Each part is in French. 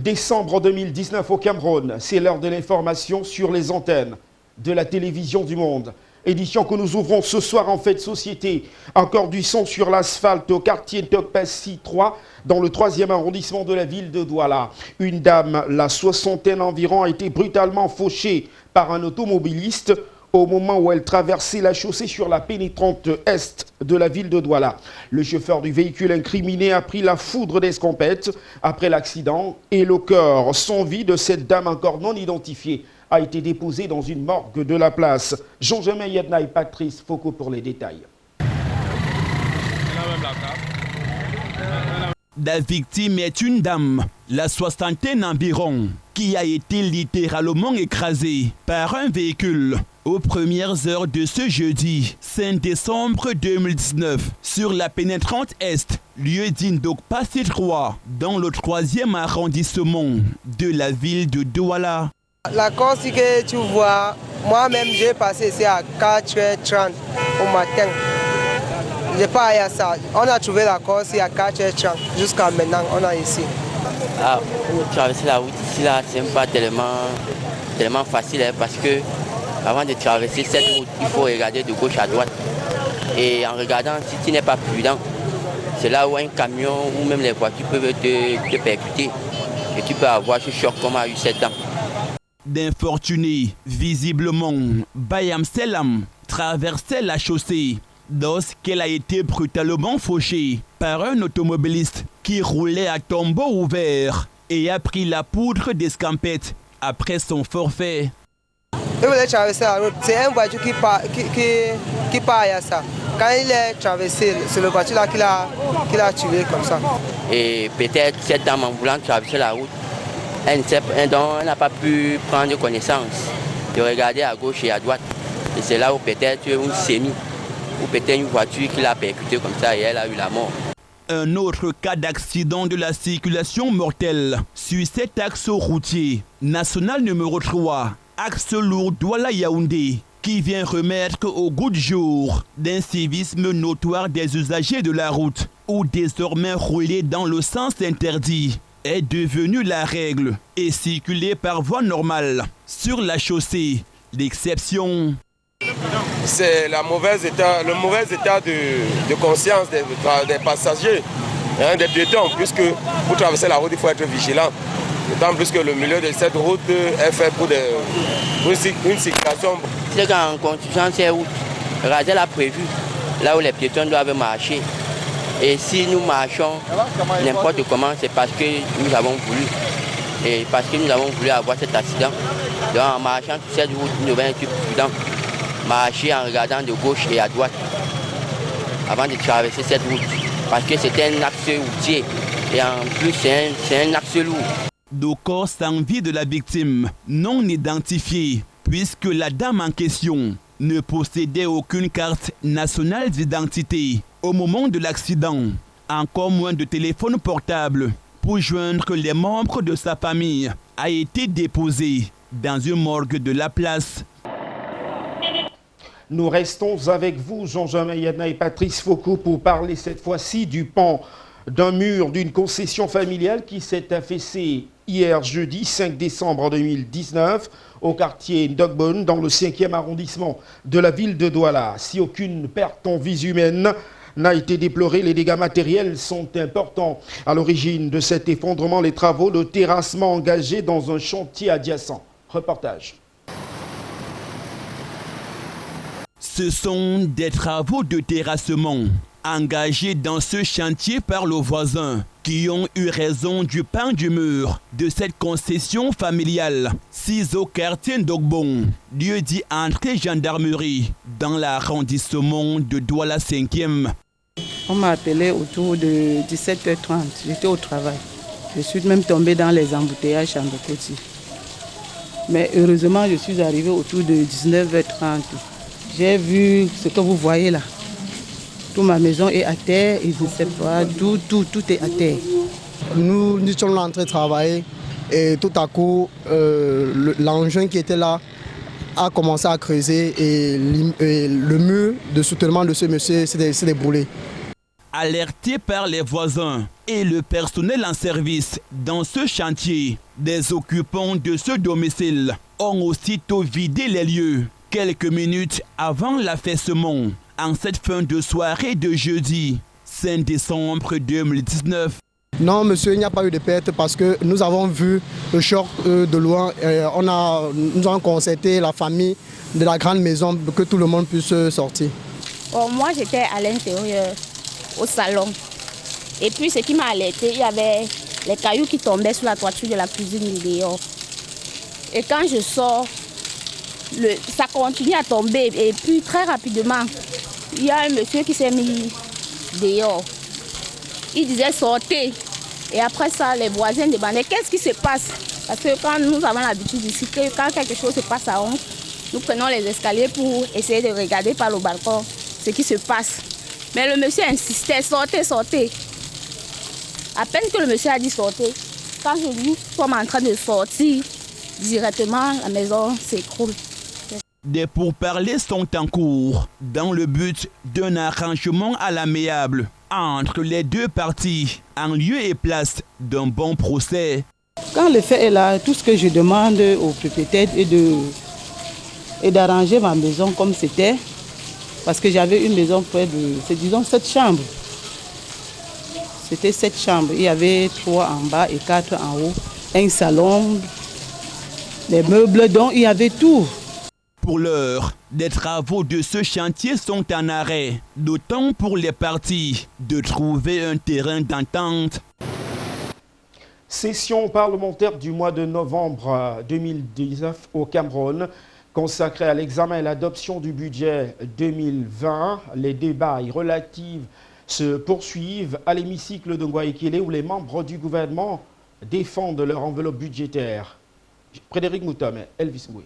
décembre 2019 au Cameroun. C'est l'heure de l'information sur les antennes de la télévision du monde. Édition que nous ouvrons ce soir en fait de société. Encore du son sur l'asphalte au quartier Tokpassi 3 dans le 3e arrondissement de la ville de Douala. Une dame, la soixantaine environ, a été brutalement fauchée par un automobiliste au moment où elle traversait la chaussée sur la pénétrante est de la ville de Douala. Le chauffeur du véhicule incriminé a pris la foudre d'escampette après l'accident et le corps sans vie de cette dame encore non identifiée a été déposé dans une morgue de la place. Jean-Jamin Yedna et Patrice Foucault pour les détails. La victime est une dame, la soixantaine environ, qui a été littéralement écrasée par un véhicule aux premières heures de ce jeudi 5 décembre 2019 sur la pénétrante est, lieu d'Indokpassi 3, dans le 3e arrondissement de la ville de Douala. La course que tu vois, moi-même j'ai passé ici à 4h30 au matin. Je n'ai pas à ça. On a trouvé la course à 4h30. Jusqu'à maintenant, on est ici. Pour traverser la route ici, ce n'est pas tellement facile parce que avant de traverser cette route, il faut regarder de gauche à droite. Et en regardant, si tu n'es pas prudent, c'est là où un camion ou même les voitures peuvent te percuter. Et tu peux avoir ce choc comme a eu cette dame. D'infortunés, visiblement, Bayam Selam traversait la chaussée lorsqu'elle a été brutalement fauchée par un automobiliste qui roulait à tombeau ouvert et a pris la poudre d'escampette après son forfait. Il voulait traverser la route. C'est un voiture qui part à ça. Quand il est traversé, c'est le voiture là qui l'a tué comme ça. Et peut-être cette dame en voulant traverser la route, elle n'a pas pu prendre connaissance de regarder à gauche et à droite. Et c'est là où peut-être une sémie ou peut-être une voiture qui l'a percuté comme ça et elle a eu la mort. Un autre cas d'accident de la circulation mortelle sur cet axe routier national numéro 3, axe lourd Douala-Yaoundé, qui vient remettre au goût du jour d'un civisme notoire des usagers de la route, où désormais rouler dans le sens interdit est devenu la règle et circuler par voie normale sur la chaussée, l'exception. C'est le mauvais état de conscience des passagers, des piétons, puisque pour traverser la route, il faut être vigilant. D'autant plus que le milieu de cette route est fait pour une circulation. C'est qu'en construisant ces routes, Radel a prévu là où les piétons doivent marcher. Et si nous marchons n'importe comment, c'est parce que nous avons voulu. Et parce que nous avons voulu avoir cet accident. Donc en marchant sur cette route, nous devons être prudents. Marcher en regardant de gauche et à droite avant de traverser cette route. Parce que c'est un axe routier. Et en plus, c'est un axe lourd. Le corps sans vie de la victime, non identifié, puisque la dame en question ne possédait aucune carte nationale d'identité au moment de l'accident, encore moins de téléphone portable pour joindre les membres de sa famille, a été déposé dans une morgue de la place. Nous restons avec vous, Jean-Jamin Yedna et Patrice Foucault, pour parler cette fois-ci du pan d'un mur d'une concession familiale qui s'est affaissé hier jeudi 5 décembre 2019 au quartier Ndogbon dans le 5e arrondissement de la ville de Douala. Si aucune perte en vies humaines n'a été déplorée, les dégâts matériels sont importants. À l'origine de cet effondrement, les travaux de terrassement engagés dans un chantier adjacent. Reportage. Ce sont des travaux de terrassement engagés dans ce chantier par le voisin qui ont eu raison du pan du mur de cette concession familiale 6 au quartier Ndogbon, lieu dit entrée gendarmerie dans l'arrondissement de Douala 5e. On m'a appelé autour de 17h30, j'étais au travail. Je suis même tombé dans les embouteillages en côté. Mais heureusement, je suis arrivé autour de 19h30. J'ai vu ce que vous voyez là. Toute ma maison est à terre et je ne sais pas, tout est à terre. Nous sommes là en train de travailler et tout à coup, l'engin qui était là a commencé à creuser et le mur de soutènement de ce monsieur s'est déboulé. Alertés par les voisins et le personnel en service dans ce chantier, des occupants de ce domicile ont aussitôt vidé les lieux quelques minutes avant l'affaissement en cette fin de soirée de jeudi 5 décembre 2019. Non, monsieur, il n'y a pas eu de perte parce que nous avons vu le choc de loin. Nous avons concerté la famille de la grande maison pour que tout le monde puisse sortir. Oh, moi, j'étais à l'intérieur, au salon. Et puis, ce qui m'a alerté, il y avait les cailloux qui tombaient sur la toiture de la cuisine dehors. Et quand je sors, ça continue à tomber. Et puis, très rapidement, il y a un monsieur qui s'est mis dehors. Il disait sortez. Et après ça, les voisins demandaient qu'est-ce qui se passe. Parce que quand nous avons l'habitude ici, que quand quelque chose se passe à 11, nous prenons les escaliers pour essayer de regarder par le balcon ce qui se passe. Mais le monsieur insistait, sortez, sortez. À peine que le monsieur a dit sortez, quand nous sommes en train de sortir, directement la maison s'écroule. Des pourparlers sont en cours dans le but d'un arrangement à l'amiable entre les deux parties en lieu et place d'un bon procès. Quand le fait est là, tout ce que je demande aux propriétaires est d'arranger ma maison comme c'était. Parce que j'avais une maison près de, disons, 7 chambres. C'était 7 chambres. Il y avait 3 en bas et 4 en haut. Un salon, des meubles, donc il y avait tout. Pour l'heure, des travaux de ce chantier sont en arrêt, d'autant pour les parties de trouver un terrain d'entente. Session parlementaire du mois de novembre 2019 au Cameroun, consacrée à l'examen et l'adoption du budget 2020. Les débats relatifs se poursuivent à l'hémicycle de Ngouaïkélé où les membres du gouvernement défendent leur enveloppe budgétaire. Frédéric Moutam, Elvis Moué.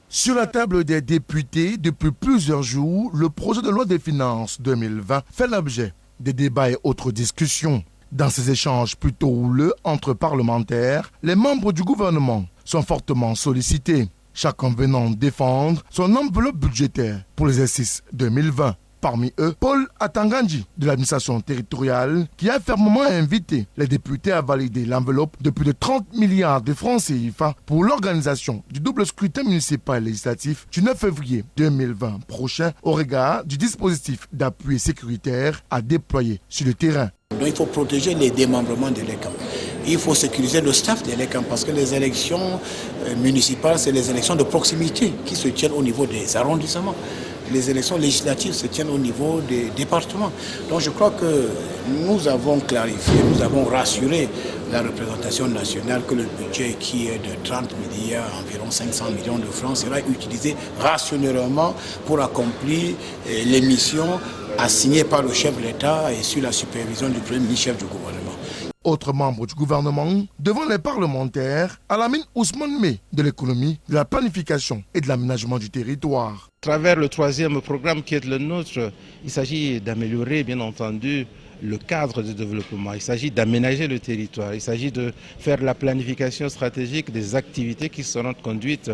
Sur la table des députés, depuis plusieurs jours, le projet de loi des finances 2020 fait l'objet des débats et autres discussions. Dans ces échanges plutôt houleux entre parlementaires, les membres du gouvernement sont fortement sollicités, chacun venant défendre son enveloppe budgétaire pour l'exercice 2020. Parmi eux, Paul Atangandji de l'administration territoriale qui a fermement invité les députés à valider l'enveloppe de plus de 30 milliards de francs CFA pour l'organisation du double scrutin municipal et législatif du 9 février 2020 prochain au regard du dispositif d'appui sécuritaire à déployer sur le terrain. Donc il faut protéger les démembrements de l'ECAM. Il faut sécuriser le staff de l'ECAM parce que les élections municipales, c'est les élections de proximité qui se tiennent au niveau des arrondissements. Les élections législatives se tiennent au niveau des départements. Donc je crois que nous avons clarifié, nous avons rassuré la représentation nationale que le budget qui est de 30 milliards, environ 500 millions de francs, sera utilisé rationnellement pour accomplir les missions assignées par le chef de l'État et sous la supervision du premier ministre chef du gouvernement. Autres membres du gouvernement, devant les parlementaires, Alamine Ousmane Mé de l'économie, de la planification et de l'aménagement du territoire. À travers le troisième programme qui est le nôtre, il s'agit d'améliorer bien entendu le cadre de développement, il s'agit d'aménager le territoire, il s'agit de faire la planification stratégique des activités qui seront conduites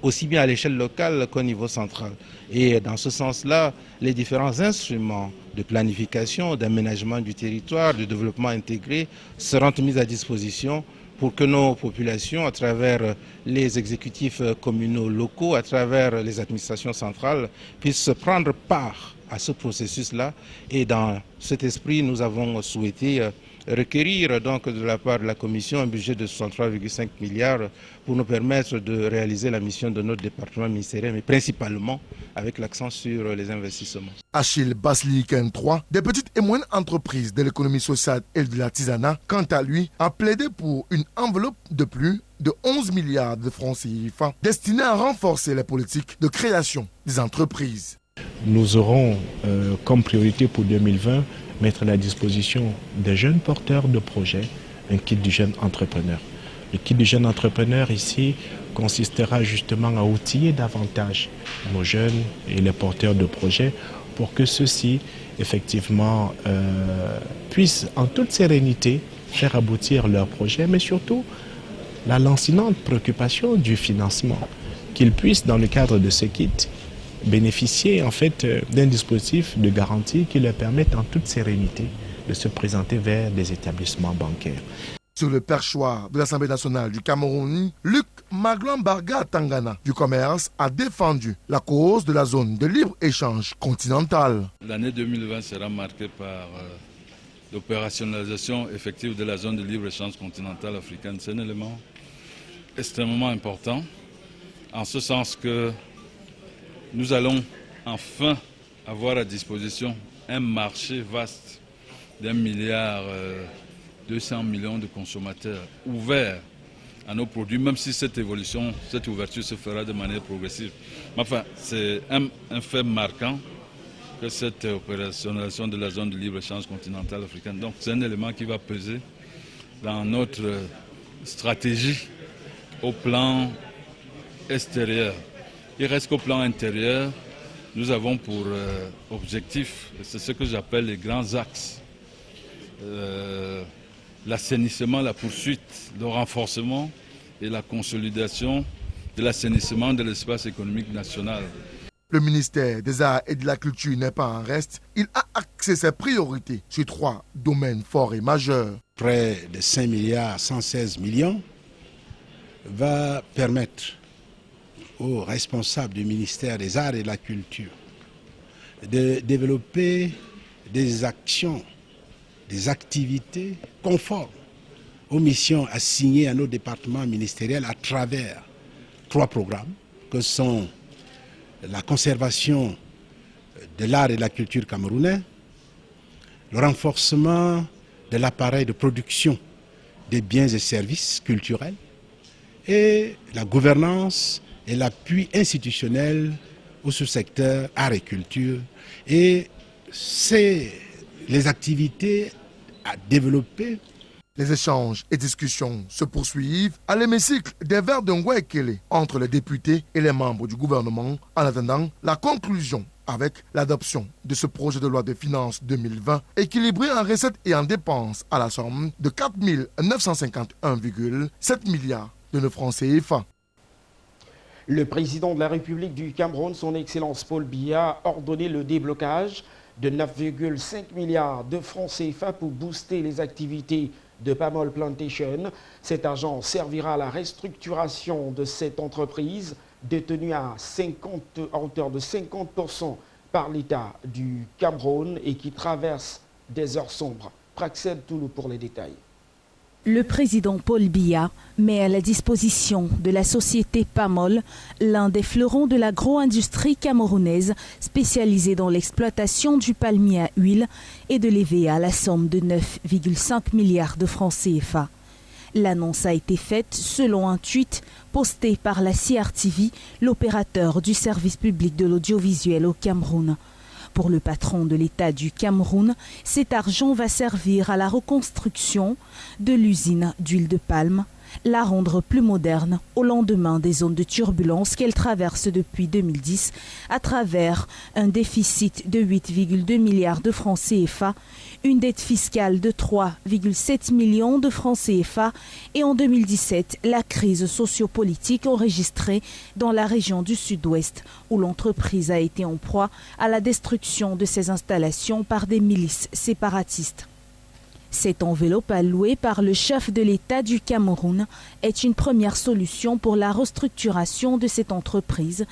aussi bien à l'échelle locale qu'au niveau central. Et dans ce sens-là, les différents instruments de planification, d'aménagement du territoire, de développement intégré seront mis à disposition pour que nos populations, à travers les exécutifs communaux locaux, à travers les administrations centrales, puissent prendre part à ce processus-là. Et dans cet esprit, nous avons souhaité requérir donc de la part de la Commission un budget de 63,5 milliards pour nous permettre de réaliser la mission de notre département ministériel, mais principalement avec l'accent sur les investissements. Achille Basliken III, des petites et moyennes entreprises de l'économie sociale et de l'artisanat, quant à lui, a plaidé pour une enveloppe de plus de 11 milliards de francs CFA destinée à renforcer les politiques de création des entreprises. Nous aurons comme priorité pour 2020 mettre à la disposition des jeunes porteurs de projets un kit du jeune entrepreneur. Le kit du jeune entrepreneur ici consistera justement à outiller davantage nos jeunes et les porteurs de projets pour que ceux-ci effectivement puissent en toute sérénité faire aboutir leurs projets, mais surtout la lancinante préoccupation du financement, qu'ils puissent dans le cadre de ce kit bénéficier en fait d'un dispositif de garantie qui leur permette en toute sérénité de se présenter vers des établissements bancaires. Sur le perchoir de l'Assemblée nationale du Cameroun, Luc Maglan-Barga Tangana du commerce a défendu la cause de la zone de libre-échange continentale. L'année 2020 sera marquée par l'opérationnalisation effective de la zone de libre-échange continentale africaine. C'est un élément extrêmement important, en ce sens que nous allons enfin avoir à disposition un marché vaste d'1,2 milliard de consommateurs ouverts à nos produits, même si cette évolution, cette ouverture se fera de manière progressive. Mais enfin, c'est un fait marquant que cette opérationnalisation de la zone de libre-échange continentale africaine. Donc c'est un élément qui va peser dans notre stratégie au plan extérieur. Il reste qu'au plan intérieur, nous avons pour objectif, c'est ce que j'appelle les grands axes, l'assainissement, la poursuite, le renforcement et la consolidation de l'assainissement de l'espace économique national. Le ministère des Arts et de la Culture n'est pas en reste. Il a axé ses priorités sur 3 domaines forts et majeurs. Près de 5 milliards 116 millions va permettre aux responsables du ministère des Arts et de la Culture de développer des actions, des activités conformes aux missions assignées à nos départements ministériels à travers 3 programmes que sont la conservation de l'art et de la culture camerounais, le renforcement de l'appareil de production des biens et services culturels et la gouvernance et l'appui institutionnel au sous-secteur art et culture. Et c'est les activités à développer. Les échanges et discussions se poursuivent à l'hémicycle des Verts de Ngouekele entre les députés et les membres du gouvernement en attendant la conclusion avec l'adoption de ce projet de loi de finances 2020 équilibré en recettes et en dépenses à la somme de 4 951,7 milliards de nos francs CFA. Le président de la République du Cameroun, son Excellence Paul Biya, a ordonné le déblocage de 9,5 milliards de francs CFA pour booster les activités de Pamol Plantation. Cet argent servira à la restructuration de cette entreprise détenue à hauteur de 50% par l'État du Cameroun et qui traverse des heures sombres. Praxed Toulou pour les détails. Le président Paul Biya met à la disposition de la société Pamol l'un des fleurons de l'agro-industrie camerounaise spécialisée dans l'exploitation du palmier à huile et de l'EVA à la somme de 9,5 milliards de francs CFA. L'annonce a été faite selon un tweet posté par la CRTV, l'opérateur du service public de l'audiovisuel au Cameroun. Pour le patron de l'État du Cameroun, cet argent va servir à la reconstruction de l'usine d'huile de palme, la rendre plus moderne au lendemain des zones de turbulence qu'elle traverse depuis 2010 à travers un déficit de 8,2 milliards de francs CFA, une dette fiscale de 3,7 millions de francs CFA et en 2017, la crise sociopolitique enregistrée dans la région du Sud-Ouest où l'entreprise a été en proie à la destruction de ses installations par des milices séparatistes. Cette enveloppe allouée par le chef de l'État du Cameroun est une première solution pour la restructuration de cette entreprise,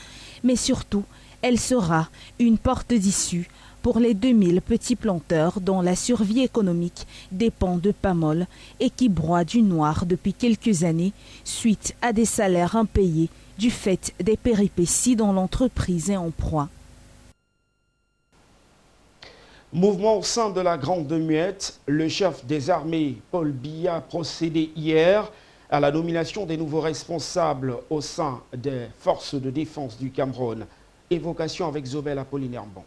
mais surtout, elle sera une porte d'issue pour les 2000 petits planteurs dont la survie économique dépend de Pamol et qui broient du noir depuis quelques années suite à des salaires impayés du fait des péripéties dont l'entreprise est en proie. Mouvement au sein de la Grande Muette, le chef des armées, Paul Biya, a procédé hier à la nomination des nouveaux responsables au sein des forces de défense du Cameroun. Évocation avec Zobel Apollinaire Bon.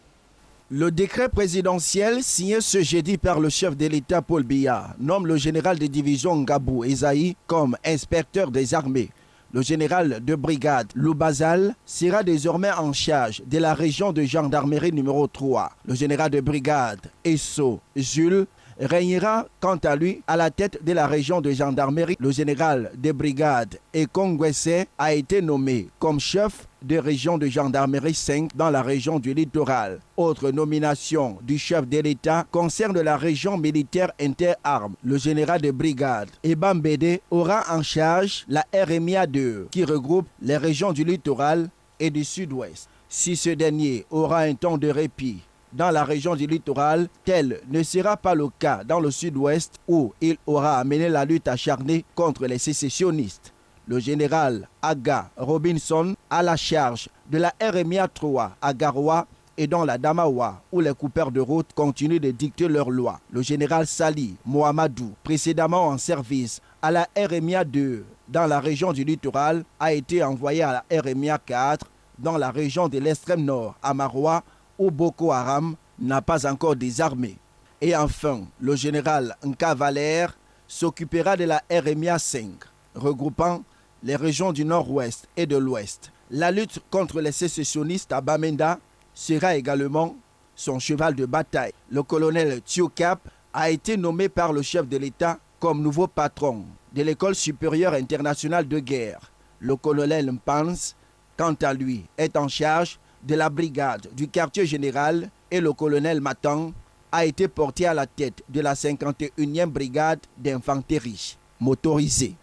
Le décret présidentiel signé ce jeudi par le chef de l'État Paul Biya nomme le général de division Ngabou Ezaï comme inspecteur des armées. Le général de brigade Loubazal sera désormais en charge de la région de gendarmerie numéro 3. Le général de brigade Esso Jules régnera quant à lui à la tête de la région de gendarmerie. Le général de brigade Ekongwese a été nommé comme chef de région de gendarmerie 5 dans la région du littoral. Autre nomination du chef de l'État concerne la région militaire interarmes. Le général de brigade Ebambede aura en charge la RMIA 2 qui regroupe les régions du littoral et du sud-ouest. Si ce dernier aura un temps de répit dans la région du littoral, tel ne sera pas le cas dans le sud-ouest où il aura amené la lutte acharnée contre les sécessionnistes. Le général Aga Robinson a la charge de la RMIA 3 à Garoua et dans la Damawa où les coupeurs de route continuent de dicter leurs lois. Le général Sali Mohamedou, précédemment en service à la RMIA 2 dans la région du littoral, a été envoyé à la RMIA 4 dans la région de l'extrême nord à Maroua où Boko Haram n'a pas encore désarmé. Et enfin, le général Nka Valère s'occupera de la RMIA 5, regroupant les régions du nord-ouest et de l'ouest. La lutte contre les sécessionnistes à Bamenda sera également son cheval de bataille. Le colonel Thiokap a été nommé par le chef de l'État comme nouveau patron de l'École supérieure internationale de guerre. Le colonel Mpans, quant à lui, est en charge de la brigade du quartier général et le colonel Matan a été porté à la tête de la 51e brigade d'infanterie motorisée.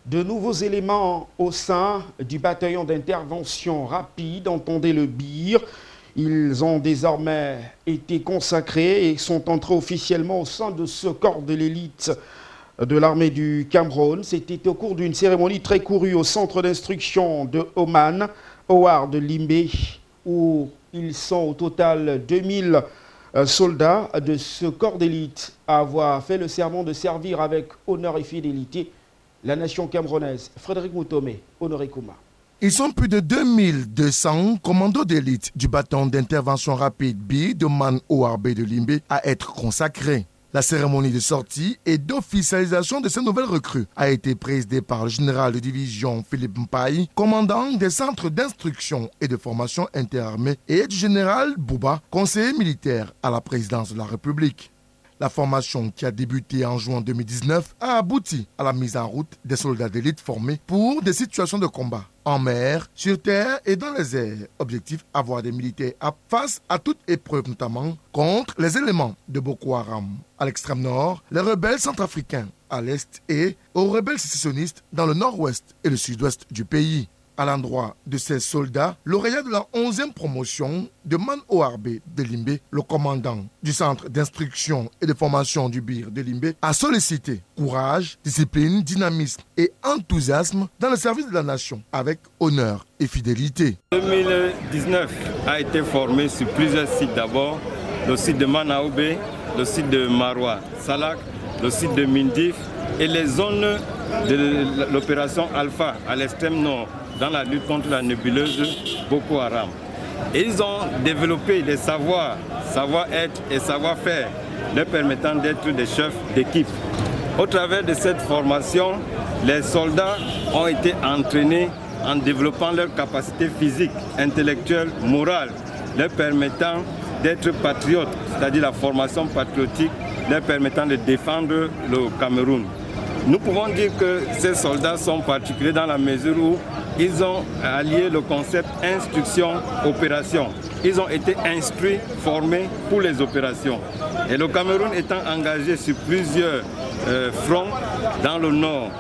De nouveaux éléments au sein du bataillon d'intervention rapide, entendez le BIR. Ils ont désormais été consacrés et sont entrés officiellement au sein de ce corps de l'élite de l'armée du Cameroun. C'était au cours d'une cérémonie très courue au centre d'instruction de Oman, Howard Limbe, où ils sont au total 2000 soldats de ce corps d'élite à avoir fait le serment de servir avec honneur et fidélité la nation camerounaise. Frédéric Moutomé, Honoré Kouma. Ils sont plus de 2200 commandos d'élite du bâton d'intervention rapide B de Man ORB de Limbe à être consacrés. La cérémonie de sortie et d'officialisation de ces nouvelles recrues a été présidée par le général de division Philippe Mpaï, commandant des centres d'instruction et de formation interarmées, et du général Bouba, conseiller militaire à la présidence de la République. La formation qui a débuté en juin 2019 a abouti à la mise en route des soldats d'élite formés pour des situations de combat en mer, sur terre et dans les airs. Objectif, avoir des militaires aptes face à toute épreuve, notamment contre les éléments de Boko Haram à l'extrême nord, les rebelles centrafricains à l'est et aux rebelles sécessionnistes dans le nord-ouest et le sud-ouest du pays. À l'endroit de ces soldats, lauréat de la 11e promotion de Man ORB de Limbe, le commandant du centre d'instruction et de formation du BIR de Limbe, a sollicité courage, discipline, dynamisme et enthousiasme dans le service de la nation, avec honneur et fidélité. 2019 a été formé sur plusieurs sites d'abord, le site de Manaoubé, le site de Maroua, Salak, le site de Mindif et les zones de l'opération Alpha à l'extrême nord, dans la lutte contre la nébuleuse Boko Haram. Et ils ont développé des savoir-être et savoir-faire, leur permettant d'être des chefs d'équipe. Au travers de cette formation, les soldats ont été entraînés en développant leurs capacités physiques, intellectuelles, morales, leur permettant d'être patriotes, c'est-à-dire la formation patriotique, leur permettant de défendre le Cameroun. Nous pouvons dire que ces soldats sont particuliers dans la mesure où ils ont allié le concept instruction-opération. Ils ont été instruits, formés pour les opérations. Et le Cameroun étant engagé sur plusieurs fronts, dans le nord,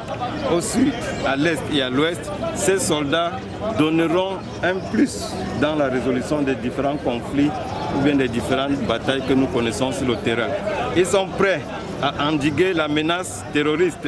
au sud, à l'est et à l'ouest, ces soldats donneront un plus dans la résolution des différents conflits ou bien des différentes batailles que nous connaissons sur le terrain. Ils sont prêts à endiguer la menace terroriste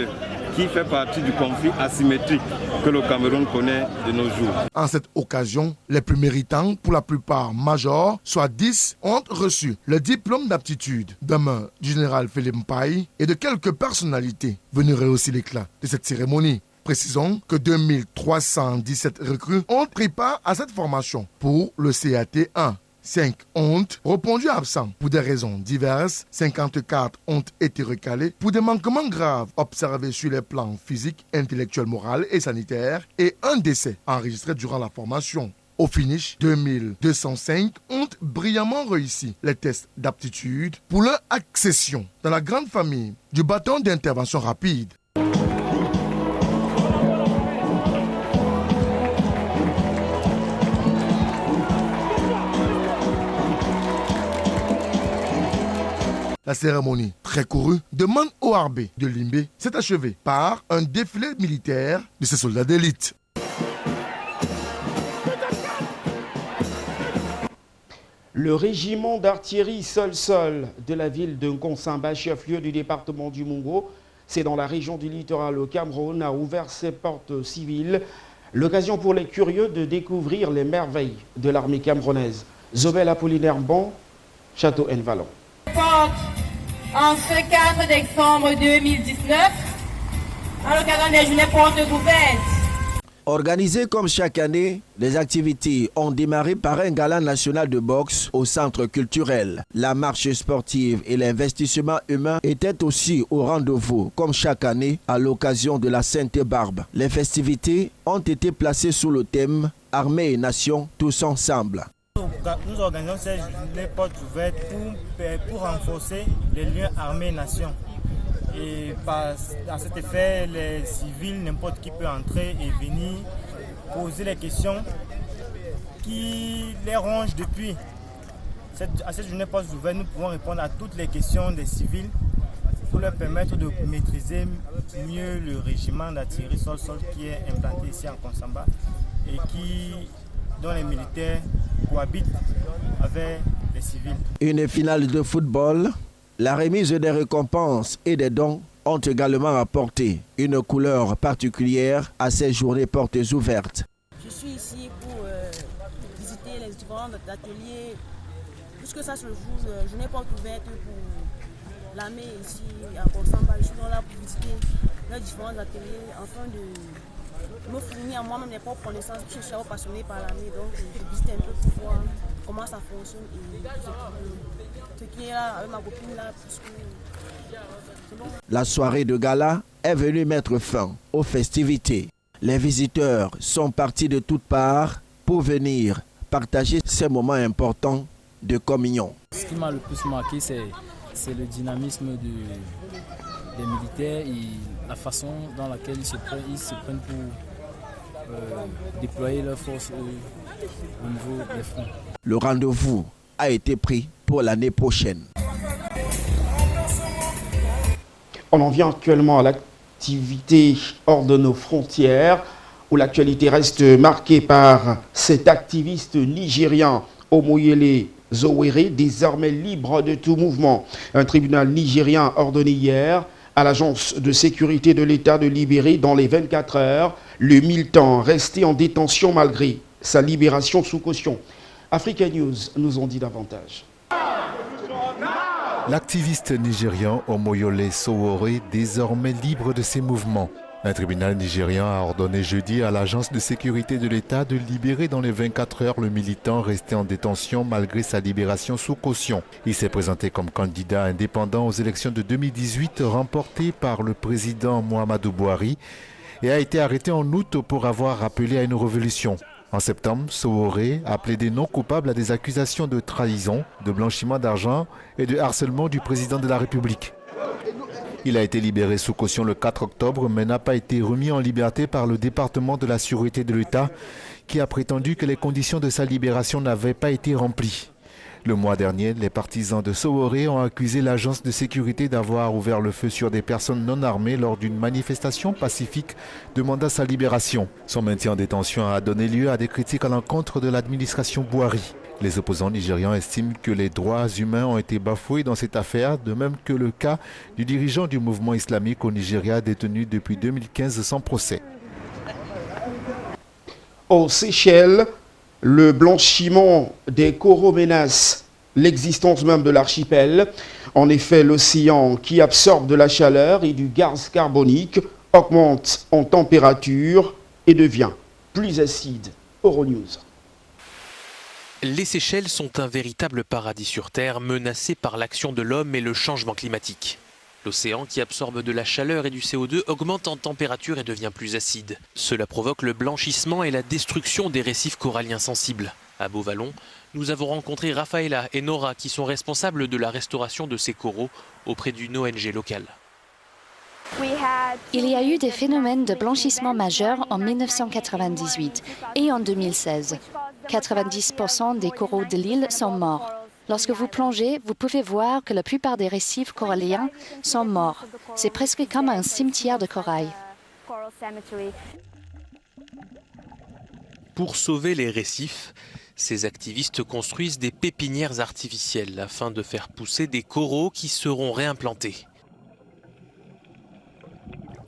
qui fait partie du conflit asymétrique que le Cameroun connaît de nos jours. En cette occasion, les plus méritants, pour la plupart majors, soit 10, ont reçu le diplôme d'aptitude de main du général Philippe Mpaï et de quelques personnalités venues rehausser l'éclat de cette cérémonie. Précisons que 2317 recrues ont pris part à cette formation pour le CAT 1. 5 ont répondu absents pour des raisons diverses, 54 ont été recalés pour des manquements graves observés sur les plans physiques, intellectuels, moraux et sanitaires et un décès enregistré durant la formation. Au finish, 2205 ont brillamment réussi les tests d'aptitude pour leur accession dans la grande famille du bâton d'intervention rapide. La cérémonie, très courue, de Man ORB de Limbé s'est achevée par un défilé militaire de ces soldats d'élite. Le régiment d'artillerie Sol-Sol de la ville de Nkonsamba, chef-lieu du département du Mungo, c'est dans la région du littoral au Cameroun, a ouvert ses portes civiles. L'occasion pour les curieux de découvrir les merveilles de l'armée camerounaise. Zobel Apollinaire Bon, Château N-Vallon. En ce 4 décembre 2019, à l'occasion des journées portes ouvertes. Organisées comme chaque année, les activités ont démarré par un gala national de boxe au centre culturel. La marche sportive et l'investissement humain étaient aussi au rendez-vous, comme chaque année, à l'occasion de la Sainte-Barbe. Les festivités ont été placées sous le thème « Armée et Nation, tous ensemble ». Nous organisons ces journées portes ouvertes pour renforcer les liens armée-nation. Et à cet effet, les civils, n'importe qui peut entrer et venir poser les questions qui les rongent depuis. À cette journée portes ouvertes, nous pouvons répondre à toutes les questions des civils pour leur permettre de maîtriser mieux le régiment d'artillerie Sol-Sol qui est implanté ici en Nkonsamba et dont les militaires cohabitent avec les civils. Une finale de football, la remise des récompenses et des dons ont également apporté une couleur particulière à ces journées portes ouvertes. Je suis ici pour visiter les différents ateliers, puisque ça se joue journée portes ouvertes pour l'armée ici à Nkonsamba. Je suis là pour visiter les différents ateliers afin de me fournir à moi-même les propres connaissances, puisque je suis passionné par l'armée, donc je visite un peu pour voir comment ça fonctionne et ce qui est là avec ma copine là, puisque c'est bon. La soirée de gala est venue mettre fin aux festivités. Les visiteurs sont partis de toutes parts pour venir partager ces moments importants de communion. Ce qui m'a le plus marqué, c'est le dynamisme des militaires et la façon dans laquelle ils se prennent pour déployer leurs forces au niveau des fronts. Le rendez-vous a été pris pour l'année prochaine. On en vient actuellement à l'activité hors de nos frontières, où l'actualité reste marquée par cet activiste nigérien Omoyele Sowore, désormais libre de tout mouvement. Un tribunal nigérien a ordonné hier à l'agence de sécurité de l'État de libérer dans les 24 heures le militant resté en détention malgré sa libération sous caution. Africa News nous en dit davantage. L'activiste nigérian Omoyele Sowore, désormais libre de ses mouvements. Un tribunal nigérien a ordonné jeudi à l'agence de sécurité de l'État de libérer dans les 24 heures le militant resté en détention malgré sa libération sous caution. Il s'est présenté comme candidat indépendant aux élections de 2018 remportées par le président Muhammadu Buhari et a été arrêté en août pour avoir appelé à une révolution. En septembre, Sowore a plaidé non coupable à des accusations de trahison, de blanchiment d'argent et de harcèlement du président de la République. Il a été libéré sous caution le 4 octobre mais n'a pas été remis en liberté par le département de la sûreté de l'État qui a prétendu que les conditions de sa libération n'avaient pas été remplies. Le mois dernier, les partisans de Sowore ont accusé l'agence de sécurité d'avoir ouvert le feu sur des personnes non armées lors d'une manifestation pacifique demandant sa libération. Son maintien en détention a donné lieu à des critiques à l'encontre de l'administration Buhari. Les opposants nigérians estiment que les droits humains ont été bafoués dans cette affaire, de même que le cas du dirigeant du mouvement islamique au Nigeria détenu depuis 2015 sans procès. Aux Seychelles, le blanchiment des coraux menace l'existence même de l'archipel. En effet, l'océan qui absorbe de la chaleur et du gaz carbonique augmente en température et devient plus acide. Euronews. Les Seychelles sont un véritable paradis sur Terre, menacé par l'action de l'homme et le changement climatique. L'océan, qui absorbe de la chaleur et du CO2, augmente en température et devient plus acide. Cela provoque le blanchissement et la destruction des récifs coralliens sensibles. À Beauvallon, nous avons rencontré Rafaela et Nora qui sont responsables de la restauration de ces coraux auprès d'une ONG locale. Il y a eu des phénomènes de blanchissement majeurs en 1998 et en 2016. 90% des coraux de l'île sont morts. Lorsque vous plongez, vous pouvez voir que la plupart des récifs coralliens sont morts. C'est presque comme un cimetière de corail. Pour sauver les récifs, ces activistes construisent des pépinières artificielles afin de faire pousser des coraux qui seront réimplantés.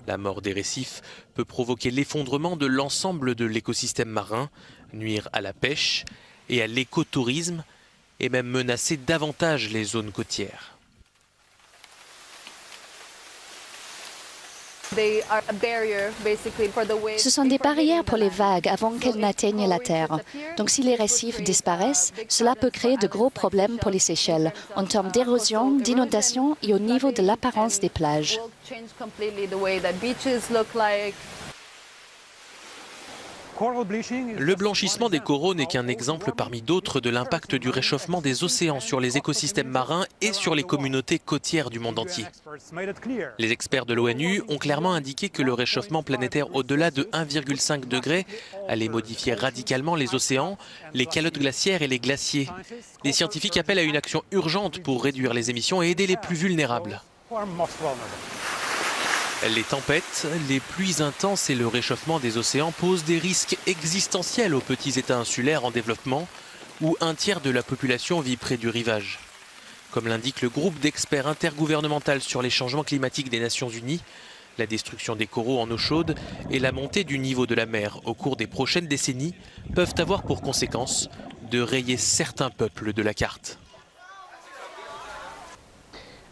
La mort des récifs peut provoquer l'effondrement de l'ensemble de l'écosystème marin, nuire à la pêche et à l'écotourisme et même menacer davantage les zones côtières. Ce sont des barrières pour les vagues avant qu'elles n'atteignent la terre. Donc si les récifs disparaissent, cela peut créer de gros problèmes pour les Seychelles, en termes d'érosion, d'inondation et au niveau de l'apparence des plages. Le blanchissement des coraux n'est qu'un exemple parmi d'autres de l'impact du réchauffement des océans sur les écosystèmes marins et sur les communautés côtières du monde entier. Les experts de l'ONU ont clairement indiqué que le réchauffement planétaire au-delà de 1,5 degré allait modifier radicalement les océans, les calottes glaciaires et les glaciers. Les scientifiques appellent à une action urgente pour réduire les émissions et aider les plus vulnérables. Les tempêtes, les pluies intenses et le réchauffement des océans posent des risques existentiels aux petits États insulaires en développement où un tiers de la population vit près du rivage. Comme l'indique le groupe d'experts intergouvernemental sur les changements climatiques des Nations Unies, la destruction des coraux en eau chaude et la montée du niveau de la mer au cours des prochaines décennies peuvent avoir pour conséquence de rayer certains peuples de la carte.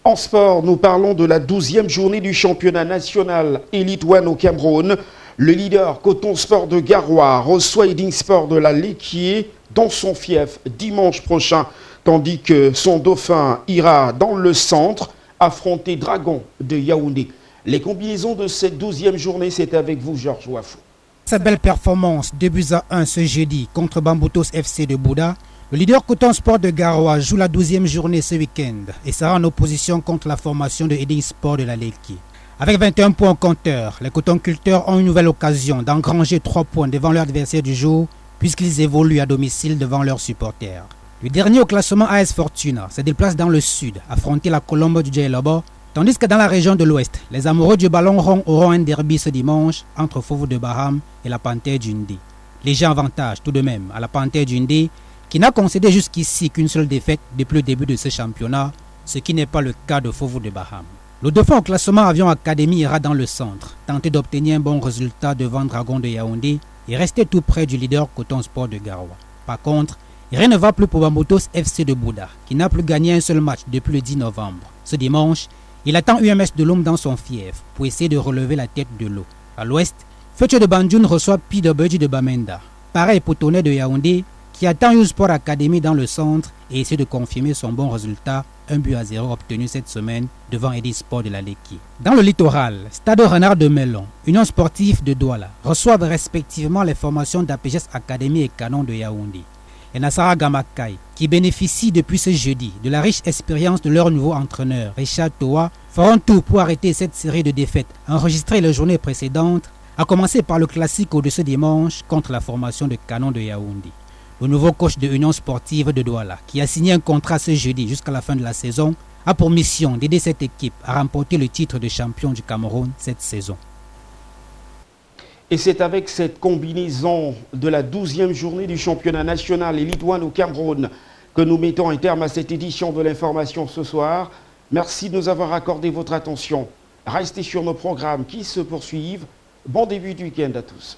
En sport, nous parlons de la 12e journée du championnat national Elite One au Cameroun. Le leader Coton Sport de Garoua reçoit Eding Sport de la Léquier dans son fief dimanche prochain, tandis que son dauphin ira dans le centre affronter Dragon de Yaoundé. Les combinaisons de cette 12e journée, c'est avec vous, Georges Wafou. Sa belle performance, 2-1 ce jeudi contre Bamboutos FC de Bouddha. Le leader Coton Sport de Garoua joue la 12e journée ce week-end et sera en opposition contre la formation de Eding Sport de la Léquier. Avec 21 points au compteur, les cotonculteurs ont une nouvelle occasion d'engranger 3 points devant leur adversaire du jour puisqu'ils évoluent à domicile devant leurs supporters. Le dernier au classement AS Fortuna se déplace dans le sud, affronter la Colombe du Djailobo, tandis que dans la région de l'ouest, les amoureux du ballon rond auront un derby ce dimanche entre Fauve de Baham et la Panthère du Ndé. Léger avantage tout de même à la Panthère du Ndé, qui n'a concédé jusqu'ici qu'une seule défaite depuis le début de ce championnat, ce qui n'est pas le cas de Fauve de Baham. Le dauphin au classement Avion Academy ira dans le centre, tenter d'obtenir un bon résultat devant Dragon de Yaoundé et rester tout près du leader Coton Sport de Garoua. Par contre, rien ne va plus pour Bamboutos FC de Bouddha, qui n'a plus gagné un seul match depuis le 10 novembre. Ce dimanche, il attend UMS de Lom dans son fief pour essayer de relever la tête de l'eau. À l'ouest, Fetcho de Banjoun reçoit PWG de Bamenda. Pareil pour Tonnet de Yaoundé, qui attend U-Sport Academy dans le centre et essaie de confirmer son bon résultat, 1-0 obtenu cette semaine devant Eding Sport de la Léquier. Dans le littoral, Stade Renard de Melon, Union Sportive de Douala reçoivent respectivement les formations d'APGS Academy et Canon de Yaoundé. Et Nassara Gamakai, qui bénéficient depuis ce jeudi de la riche expérience de leur nouveau entraîneur, Richard Toa, feront tout pour arrêter cette série de défaites enregistrées les journées précédentes, à commencer par le classique de ce dimanche contre la formation de Canon de Yaoundé. Le nouveau coach de l'Union Sportive de Douala, qui a signé un contrat ce jeudi jusqu'à la fin de la saison, a pour mission d'aider cette équipe à remporter le titre de champion du Cameroun cette saison. Et c'est avec cette combinaison de la 12e journée du championnat national Elite One au Cameroun que nous mettons un terme à cette édition de l'information ce soir. Merci de nous avoir accordé votre attention. Restez sur nos programmes qui se poursuivent. Bon début de week-end à tous.